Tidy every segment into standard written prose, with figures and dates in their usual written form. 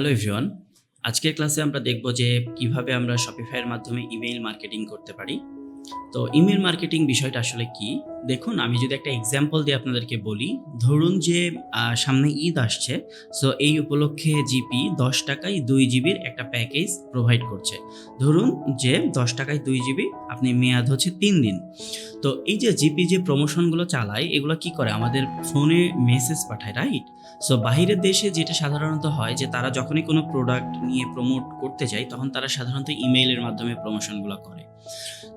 Hello everyone, আজকের ক্লাসে আমরা দেখব যে কিভাবে আমরা শপিফাইয়ের মাধ্যমে ইমেইল মার্কেটিং করতে পারি। তো ইমেইল মার্কেটিং বিষয়টা আসলে কি? দেখুন, আমি যদি একটা এক্সাম্পল দিয়ে আপনাদেরকে বলি, ধরুন যে সামনে ঈদ আসছে। সো এই উপলক্ষে জিপি 10 টাকায় 2 জিবির একটা প্যাকেজ প্রোভাইড করছে। ধরুন যে 10 টাকায় 2 জিবি, আপনি মেয়াদ হচ্ছে 3 দিন। তো এই যে জিপি যে প্রমোশনগুলো চালায়, এগুলো কি করে? আমাদের ফোনে মেসেজ পাঠায়, রাইট? সো বাহিরের দেশে যেটা সাধারণত হয় যে তারা যখনই কোনো প্রোডাক্ট নিয়ে প্রমোট করতে যায়, তখন তারা সাধারণত ইমেইলের মাধ্যমে প্রমোশনগুলো করে।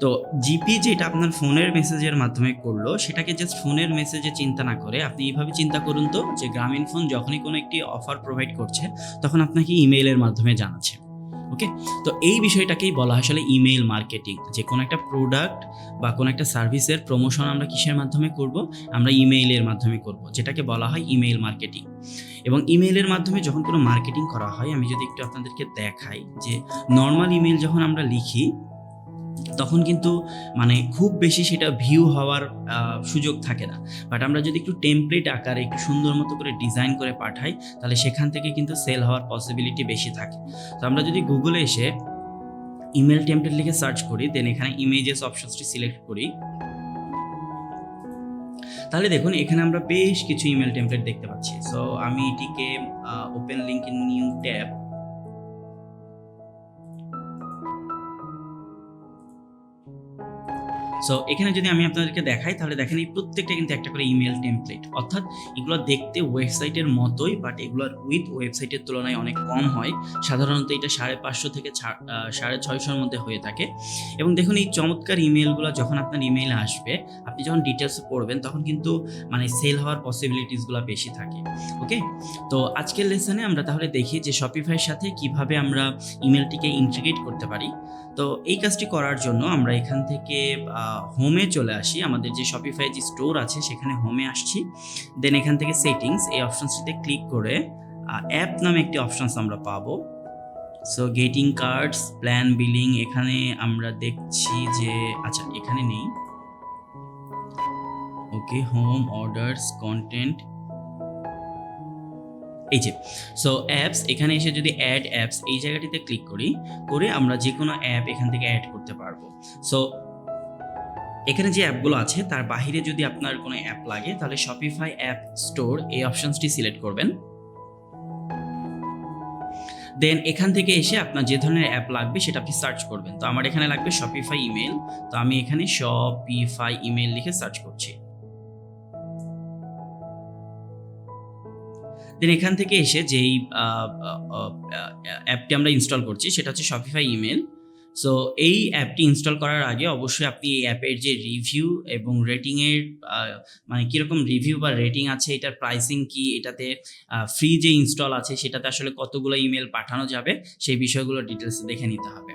তো জিপি যেটা আপনার ফোনের মেসেজের মাধ্যমে করলো, সেটাকে জাস্ট ফোনের মেসেজে চিন্তা না করে আপনি এইভাবে চিন্তা করুন তো, যে গ্রামীণ ফোন যখনই কোনো একটি অফার প্রোভাইড করছে, তখন আপনাকে ইমেইলের মাধ্যমে জানাচ্ছে। ওকে, তো এই বিষয়টাকেই বলা হয় আসলে ইমেইল মার্কেটিং। যে কোনো একটা প্রোডাক্ট বা কোনো একটা সার্ভিসের প্রমোশন আমরা কিসের মাধ্যমে করব? আমরা ইমেইলের মাধ্যমে করব, যেটাকে বলা হয় ইমেইল মার্কেটিং। এবং ইমেইলের মাধ্যমে যখন কোনো মার্কেটিং করা হয়, আমি যদি একটু আপনাদেরকে দেখাই যে নর্মাল ইমেইল যখন আমরা লিখি, তখন কিন্তু মানে খুব বেশি সেটা ভিউ হওয়ার সুযোগ থাকে না। বাট আমরা যদি একটু টেমপ্লেট আকারে একটু সুন্দর মতো করে ডিজাইন করে পাঠাই, তাহলে সেখান থেকে কিন্তু সেল হওয়ার পসিবিলিটি বেশি থাকে। তো আমরা যদি গুগলে এসে ইমেল টেমপ্লেট লিখে সার্চ করি, দেন এখানে ইমেজেস অপশনসটি সিলেক্ট করি, তাহলে দেখুন এখানে আমরা বেশ কিছু ইমেল টেমপ্লেট দেখতে পাচ্ছি। সো আমি এটিকে open link in new tab, so এখানে যদি আমি আপনাদেরকে দেখাই, তাহলে দেখেন এই প্রত্যেকটা কিন্তু একটা করে ইমেল টেমপ্লেট, অর্থাৎ এগুলো দেখতে ওয়েবসাইটের মতোই, বাট এগুলোর উইথ ওয়েবসাইটের তুলনায় অনেক কম হয়। সাধারণত এটা 550 থেকে 650-র মধ্যে হয়ে থাকে। এবং দেখুন এই চমৎকার ইমেলগুলো যখন আপনার ইমেইলে আসবে, আপনি যখন ডিটেলসে পড়বেন, তখন কিন্তু মানে সেল হওয়ার পসিবিলিটিসগুলো বেশি থাকে। ওকে, তো আজকের লেসনে আমরা তাহলে দেখি যে শপিফাইয়ের সাথে কিভাবে আমরা ইমেলটিকে ইন্টিগ্রেট করতে পারি। তো এই কাজটি করার জন্য আমরা এখান থেকে হোমে চলে আসি। আমাদের যে শপিফাই যে স্টোর আছে, সেখানে হোমে আসছি। দেন এখান থেকে সেটিংস এই অপশনসটিতে ক্লিক করে অ্যাপ নামে একটি অপশনস আমরা পাবো। So getting cards, plan, billing, এখানে আমরা দেখছি যে আচ্ছা এখানে নেই। ওকে, হোম, অর্ডারস, কন্টেন্ট, এই যে সো অ্যাপস, এখানে এসে যদি অ্যাড অ্যাপস এই জায়গাটিতে ক্লিক করি, করে আমরা যে কোনো অ্যাপ এখান থেকে অ্যাড করতে পারবো। সো এখানে যে অ্যাপগুলো আছে তার বাহিরে যদি আপনার কোনো অ্যাপ লাগে, তাহলে শপিফাই অ্যাপ স্টোর এই অপশনসটি সিলেক্ট করবেন। দেন এখান থেকে এসে আপনার যে ধরনের অ্যাপ লাগবে সেটা আপনি সার্চ করবেন। তো আমার এখানে লাগবে শপিফাই ইমেল, তো আমি এখানে শপিফাই ইমেল লিখে সার্চ করছি। দেন এখান থেকে এসে যেই অ্যাপটি আমরা ইনস্টল করছি, সেটা হচ্ছে শপিফাই ইমেল। সো এই অ্যাপটি ইনস্টল করার আগে অবশ্যই আপনি এই অ্যাপের যে রিভিউ এবং রেটিংয়ের মানে কীরকম রিভিউ বা রেটিং আছে, এটার প্রাইসিং কি, এটাতে ফ্রি যে ইনস্টল আছে সেটাতে আসলে কতগুলো ইমেল পাঠানো যাবে, সেই বিষয়গুলো ডিটেলস দেখে নিতে হবে।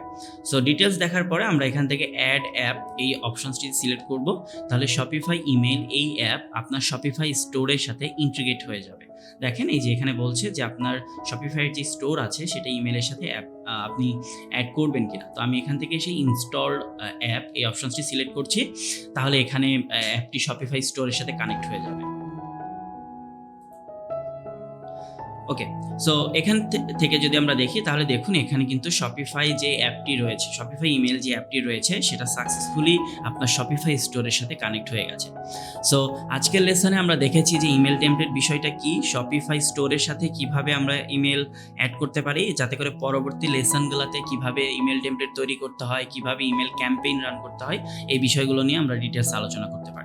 সো ডিটেলস দেখার পরে আমরা এখান থেকে অ্যাড অ্যাপ এই অপশনসটি সিলেক্ট করব। তাহলে শপিফাই ইমেল এই অ্যাপ আপনার শপিফাই স্টোরের সাথে ইন্টিগ্রেট হয়ে যাবে। দেখেন এই যে এখানে বলছে যে আপনার শপিফাইয়ের যে স্টোর আছে সেটা ইমেলের সাথে আপনি অ্যাড করবেন কিনা। তো আমি এখান থেকে সেই ইনস্টল অ্যাপ এই অপশনসটি সিলেক্ট করছি, তাহলে এখানে অ্যাপটি শপিফাই স্টোরের সাথে কানেক্ট হয়ে যাবে। ওকে, সো এখান থেকে যদি আমরা দেখি, তাহলে দেখুন এখানে কিন্তু শপিফাই যে অ্যাপটি রয়েছে, শপিফাই ইমেল যে অ্যাপটি রয়েছে, সেটা সাকসেসফুলি আপনার শপিফাই স্টোরের সাথে কানেক্ট হয়ে গেছে। সো আজকের লেসনে আমরা দেখেছি যে ইমেল টেমপ্লেট বিষয়টা কি, শপিফাই স্টোরের সাথে কিভাবে আমরা ইমেল অ্যাড করতে পারি, যাতে করে পরবর্তী লেসনগুলোতে কিভাবে ইমেল টেমপ্লেট তৈরি করতে হয়, কিভাবে ইমেল ক্যাম্পেইন রান করতে হয়, এই বিষয়গুলো নিয়ে আমরা ডিটেলস আলোচনা করতে পারি।